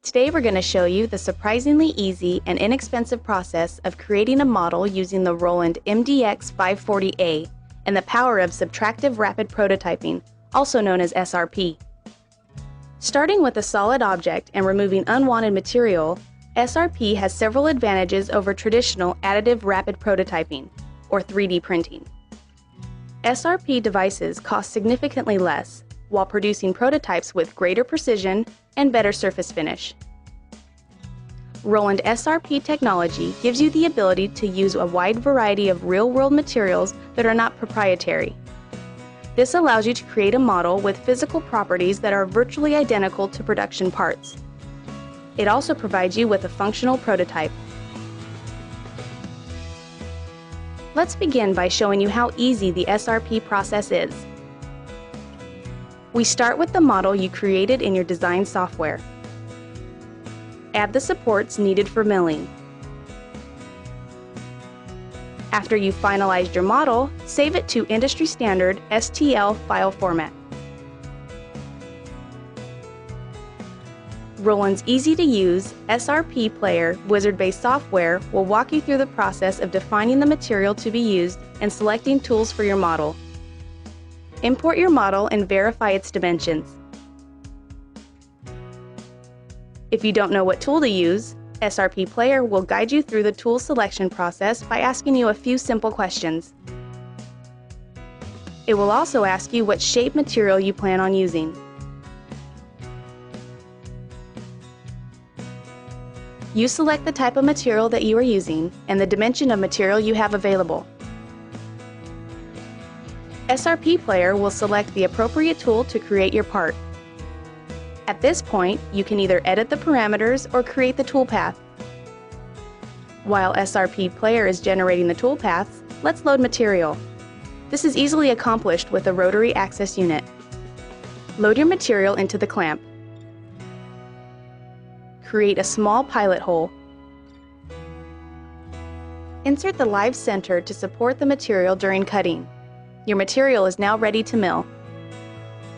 Today we're going to show you the surprisingly easy and inexpensive process of creating a model using the ROLAND MDX 540A and the power of subtractive rapid prototyping, also known as SRP. Starting with a solid object and removing unwanted material, SRP has several advantages over traditional additive rapid prototyping, or 3D printing. SRP devices cost significantly less, while producing prototypes with greater precision and better surface finish. ROLAND SRP technology gives you the ability to use a wide variety of real-world materials that are not proprietary. This allows you to create a model with physical properties that are virtually identical to production parts. It also provides you with a functional prototype. Let's begin by showing you how easy the SRP process is. We start with the model you created in your design software. Add the supports needed for milling. After you've finalized your model, save it to industry standard STL file format. ROLAND's easy-to-use SRP Player wizard-based software will walk you through the process of defining the material to be used and selecting tools for your model. Import your model and verify its dimensions. If you don't know what tool to use, SRP Player will guide you through the tool selection process by asking you a few simple questions. It will also ask you what shape material you plan on using. You select the type of material that you are using and the dimension of material you have available. SRP Player will select the appropriate tool to create your part. At this point, you can either edit the parameters or create the toolpath. While SRP Player is generating the toolpaths, let's load material. This is easily accomplished with a rotary access unit. Load your material into the clamp. Create a small pilot hole. Insert the live center to support the material during cutting. Your material is now ready to mill.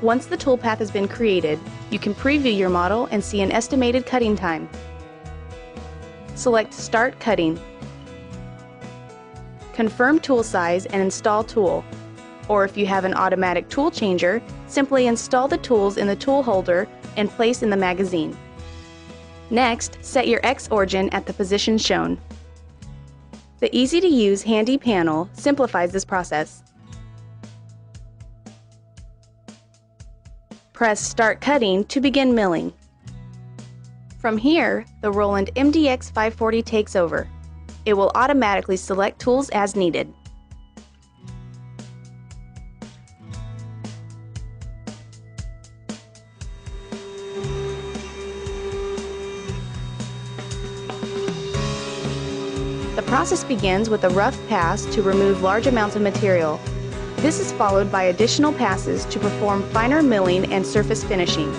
Once the toolpath has been created, you can preview your model and see an estimated cutting time. Select Start Cutting. Confirm tool size and install tool. Or if you have an automatic tool changer, simply install the tools in the tool holder and place in the magazine. Next, set your X origin at the position shown. The easy-to-use handy panel simplifies this process. Press Start Cutting to begin milling. From here, the ROLAND MDX 540 takes over. It will automatically select tools as needed. The process begins with a rough pass to remove large amounts of material. This is followed by additional passes to perform finer milling and surface finishing.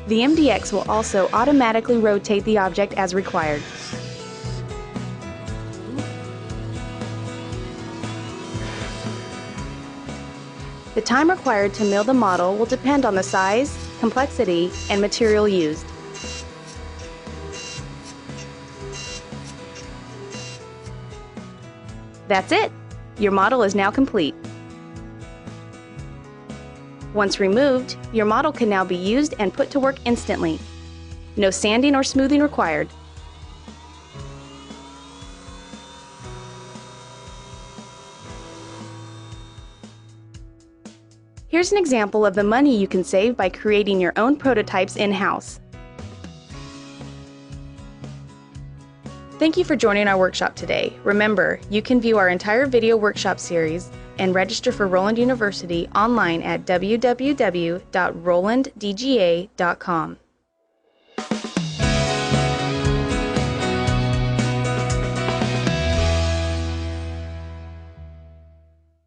The MDX will also automatically rotate the object as required. The time required to mill the model will depend on the size, complexity, and material used. That's it! Your model is now complete. Once removed, your model can now be used and put to work instantly. No sanding or smoothing required. Here's an example of the money you can save by creating your own prototypes in-house. Thank you for joining our workshop today. Remember, you can view our entire video workshop series and register for ROLAND University online at www.rolanddga.com.